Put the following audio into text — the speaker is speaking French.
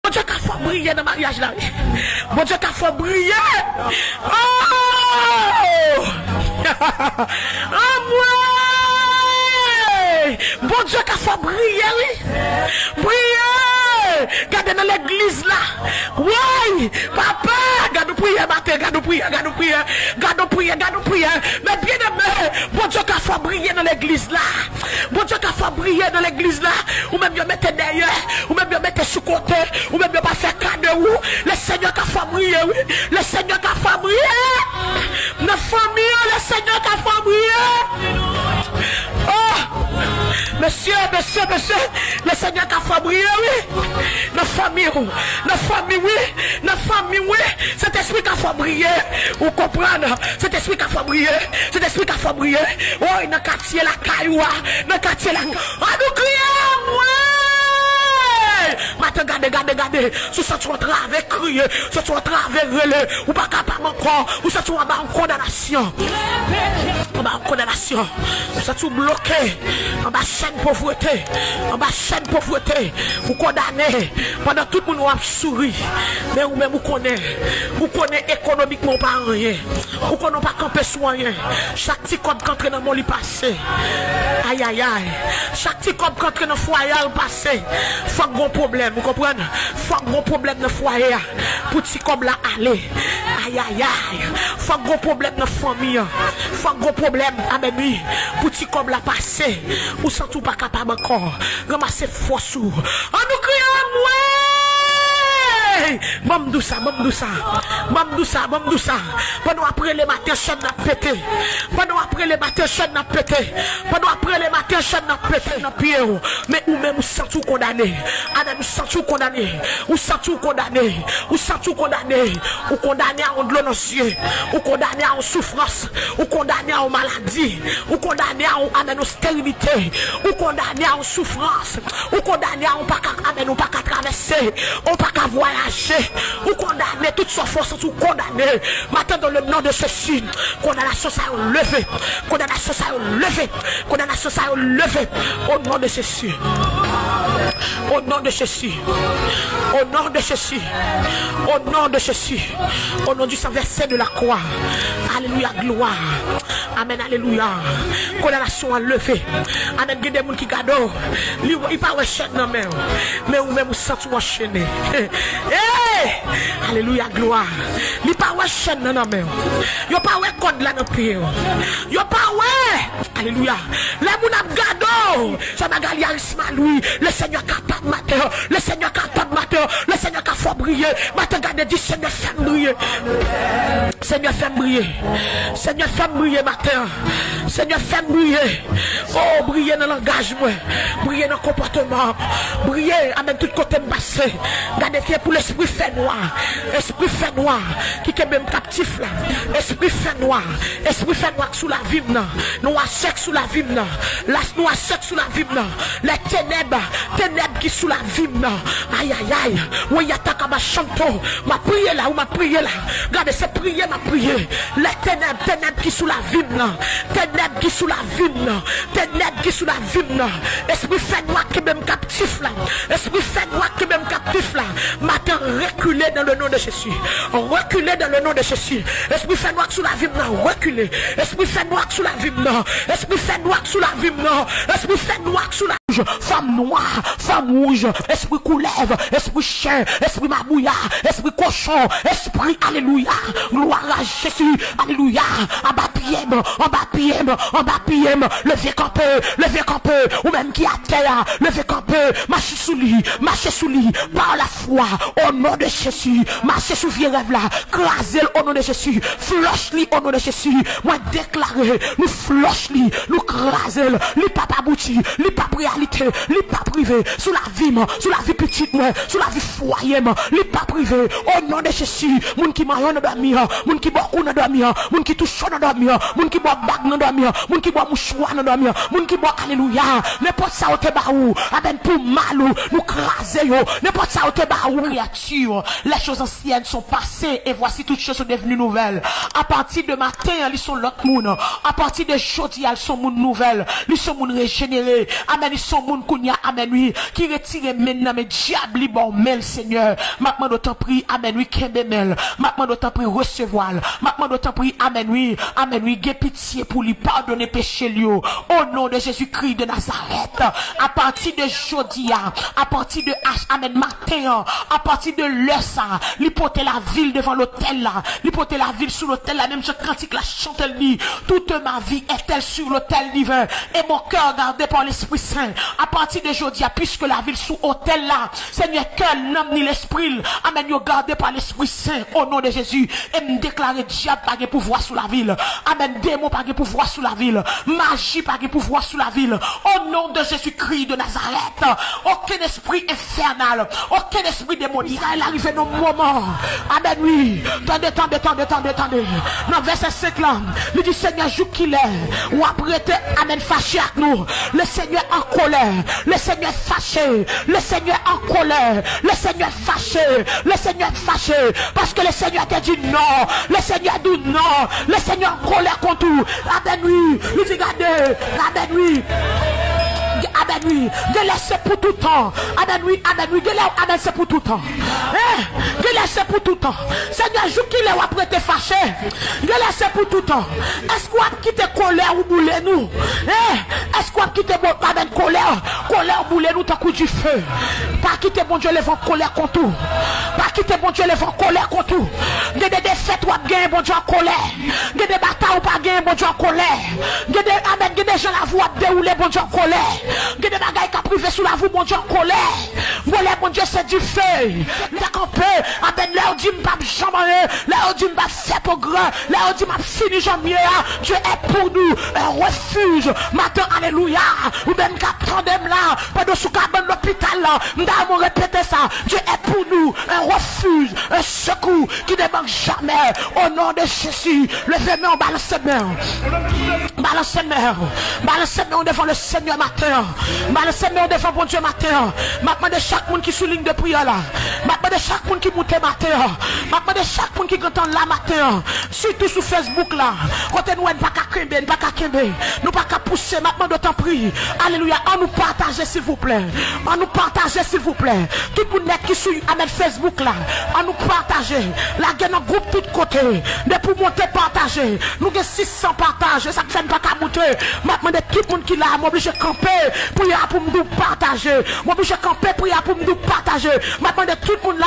Bon Dieu qu'a fait briller dans le mariage là. Bon Dieu qu'a fait briller. Oh! Oh moi! Bon Dieu qu'a fait briller, oui. Briller! Regardez dans l'église là. Oui! Papa! Garde prier, matin, garde prier. Mais bien aimé, bon Dieu qu'a fait briller dans l'église là. Bon Dieu qu'a fait briller dans l'église là. Ou même vous mettez derrière, ou même vous mettez sur côté, ou même vous pas faire cadeau. Le Seigneur qu'a fait briller, oui. Le Seigneur qu'a fait briller. Notre famille, le Seigneur qu'a fait briller. Oh! Monsieur, le Seigneur t'a fait briller, oui. Notre famille, oui. Cet esprit qui a fait briller. Vous comprenez? Cet esprit qui a fait briller. Oh, il n'a qu'à tirer la caillou. Nous crions, maintenant, regardez. Si ça tu travers crier, si tu travers relais, ou pas capable encore, ou ça tu vas en condamnation. En condamnation. Ça tu bloqué. En bas chaîne pauvreté. Vous condamnez. Pendant tout le monde a souri. Mais vous même vous connaissez économiquement pas rien. Vous connaissez pas camper sur rien. Chaque petit cop qui entre dans mon lit passé. Aïe. Chaque petit cop qui entre dans le foyer passé. Faut un gros problème. Vous comprenez? Faut un gros problème dans le foyer. Pour petit cop là aller. Aïe. Faut un gros problème dans la famille. Faut un gros problème à mes nuits. Pour petit cop là passer. Ou sans tout pas capable encore. Ramasser force. En nous criant, Mamdoussa. Pendant après les matins, chaîne n'a pété. Pendant après les matins, chaîne n'a pété. Mais ou même, vous sentez condamné. Adam, vous sentez condamné. Vous condamné à de l'eau dans les yeux. Vous condamné à souffrance. Vous condamné à maladie. Vous condamné à stérilité. Vous condamné à souffrance. Vous condamné à pas traverser. On pas qu'à voyager. Vous condamnez toutes sortes de forces. Vous condamnez. Maintenant, dans le nom de Jésus, condamnation ça levé. Au nom de Jésus. Au nom du sang versé de la croix. Alléluia, gloire. Amen, alléluia. Condamnation à lever. Amen, il y a des gens qui gardent. Il pas chaîne dans mais ou même vous sentez enchaîné. Alléluia, gloire. Il pas chaîne dans mais. Il pas code là dans pied. Il pas alléluia. Les gens qui gardent. Ça m'a gagné lui. Le Seigneur capable matin. Le Seigneur qui fait briller. Matin, regardez, dit Seigneur fait briller. Seigneur fait briller matin. Seigneur fait briller. Oh, briller dans l'engagement. Briller dans le comportement. Briller à même tout côté passé. Regardez pour l'esprit fait noir. Qui est même captif là. Esprit fait noir sous la vie. Noir sec sous la vie. Noir sec sous la vie. Les ténèbres qui sous la vie. Aïe. Oui, y a ta kaba chanto. Ma prière là. Regardez, c'est prière, ma prière. Les ténèbres qui sous la vie. Ténèbres qui sous la vie. Esprit fait noir qui est même captif là. Matin, reculez dans le nom de Jésus. Esprit fait noir sous la vie. Reculez. Esprit fait noir sous la vie. Esprit fait noir sous la femme noire, femme rouge, esprit coulève, esprit chien, esprit mabouillard, esprit cochon, esprit alléluia, gloire à Jésus, alléluia, en bas PM, levez camper, ou même qui a terre, levez camper, marchez sous lui, par la foi, au nom de Jésus, marchez sous vieux rêve là, crasez au nom de Jésus, flush-lui au nom de Jésus, moi déclarer, nous flush-lui, nous crasez, lui pas abouti, lui pas réalité, lui pas privé, sous la vie petite, sous la vie foyer, lui pas privé, au nom de Jésus, moun qui maillon dans dormir, moun qui boit dans dormir, moun qui touche dans dormir, moun qui boit bague dans dormir, moun qui boit mouchoir dans dormir, moun qui boit alléluia, n'importe ça au te baou, aben pour malou, nous craser yo, n'importe ça au te baou, créature, les choses anciennes sont passées et voici toutes choses sont devenues nouvelles. À partir de matin, ils sont l'autre monde, à partir de jeudi, ils sont monde nouvelle, ils sont monde régénéré, amen, ils sont son monde qu'on y a, amen, oui, qui retire maintenant mes diables, bon, mel, Seigneur. Maintenant, d'autant prie, amen, oui, kembemel. Maintenant, d'autant prie, recevoir. Maintenant, d'autant prie, amen, oui, gué pitié pour lui pardonner péché, lui. Au nom de Jésus-Christ de Nazareth, à partir de jeudi, à partir de amen, matin, à partir de l'heure, ça, l'hypothèse la ville devant l'hôtel là, l'hypothèse la ville sous l'hôtel là, même ce cantique la chante elle dit, toute ma vie est-elle sur l'hôtel d'hiver, et mon cœur gardé par l'Esprit Saint, à partir de jeudi, puisque la ville sous hôtel là, Seigneur, quel l'homme ni l'esprit, amen, yo gardé par l'Esprit Saint, au nom de Jésus, et me déclarer diable pas de pouvoir sous la ville, amen, démon pas de pouvoir sous la ville, magie pas de pouvoir sous la ville, au nom de Jésus-Christ de Nazareth, aucun esprit infernal, aucun esprit démoniaque, il arrive dans le moment, amen, oui, attendez, dans verset 5 là, il dit Seigneur, joue qu'il est, ou après, amen, fâché avec nous, le Seigneur en colère, le Seigneur fâché, le Seigneur en colère, le Seigneur fâché, le Seigneur fâché, parce que le Seigneur t'a dit non, le Seigneur dit non, le Seigneur en colère contre tout, amen, oui, il dit regardez, amen, oui. Amen, oui, de laisser pour tout temps. Amen, oui, amen, c'est pour tout temps. De laisser pour tout temps. Seigneur, joue qu'il est après te fâché. De laisser pour tout temps. Est-ce qu'on va quitter colère ou bouler nous? Est-ce qu'on va quitter amen, colère bouler nous tant coup du feu? Pas quitter bon Dieu les vents colère contre tout. Pas quitter bon Dieu les vents colère contre tout. De des défaites ou gagner bon Dieu en colère. De des batailles ou pas gagner bon Dieu en colère. De des amen, de des gens la voix dérouler bon Dieu en colère. Que des bagailles qui privé sous la voie, mon Dieu, en colère. Mon Dieu, c'est du feu. T'as campé, amen, là, on dit, m'pas jamais, là, on dit, m'pas fait pour grand, là, on dit, m'a fini jamais, Dieu est pour nous, un refuge, matin, alléluia, ou même qu'à tandem là, pendant sous cabane l'hôpital là, m'd'a répéter ça, Dieu est pour nous, un refuge, un secours, qui ne manque jamais, au nom de Jésus, levez-moi, on balance ses mains, balancez-moi devant le Seigneur matin. Balancez-moi devant bon Dieu matin. Maintenant de chaque monde qui souligne de prière là. Maintenant de chaque monde qui monte matin. Maintenant de chaque monde qui entend là matin. Surtout sur Facebook là. Quand nous pas qu'à kembe, pas qu'à kembe. Nous pas qu'à pousser maintenant d'autant prier. Alléluia. On nous partager s'il vous plaît. On nous partager s'il vous plaît. Tout le monde qui suit avec Facebook là. On nous partager. La guerre dans groupe tout côté. Mais pour monter partager. Nous avons 600 partages. Ça fait pas qu'à monter. Maintenant de tout le monde qui là, m'oblige de camper. Prier pour nous partager. M'oblige de camper. Prier pour nous partager. Maintenant de tout le monde là.